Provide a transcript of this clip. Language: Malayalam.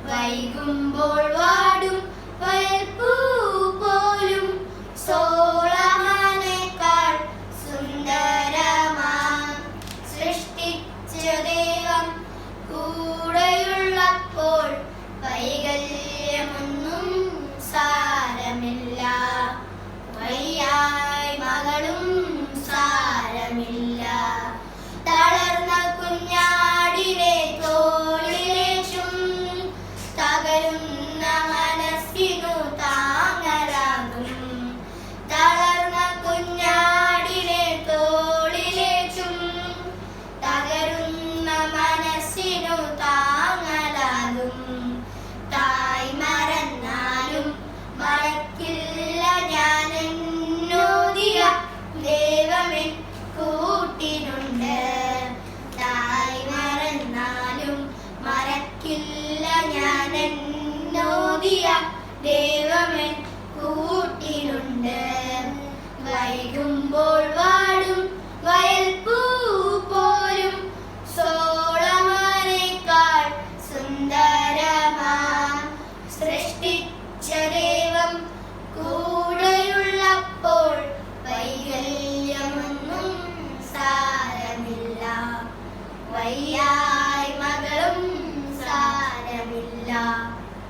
വൈകുമ്പോൾ വാടും വയൽപ്പൂ പോലും സോളമനേക്കാൾ സുന്ദരമാം സൃഷ്ടിച്ച ദൈവം കൂടെയുള്ളപ്പോൾ വൈകല്യമൊന്നും സാരമില്ല, വയ്യായ്മകളും സാരമില്ല. തളർന്ന കുഞ്ഞാടിനെ തോളിലേറ്റും തകരുന്ന മനസ്സിനു താങ്ങലാകും. തളർന്ന കുഞ്ഞാടിനെ തോളിലേറ്റും തകരുന്ന മനസ്സിനു താങ്ങലാകും. തായ് മറന്നാലും മറക്കില്ല ഞാൻ എന്നോദിയ ദൈവമെൻ കൂട്ടിനുണ്ട്. തായ് മറന്നാലും മറക്കില്ല ഞാൻ എന്നോദിയ ദൈവമെൻ കൂട്ടിനുണ്ട്. വൈകുമ്പോൾ വാടും വയൽപ്പൂ പോലും സോളമനേക്കാൾ സുന്ദരമാം സൃഷ്ടിച്ച ദൈവം കൂടെയുള്ളപ്പോൾ വൈകല്യമൊന്നും സാരമില്ല, വയ്യായ്മകളും സാരമില്ല.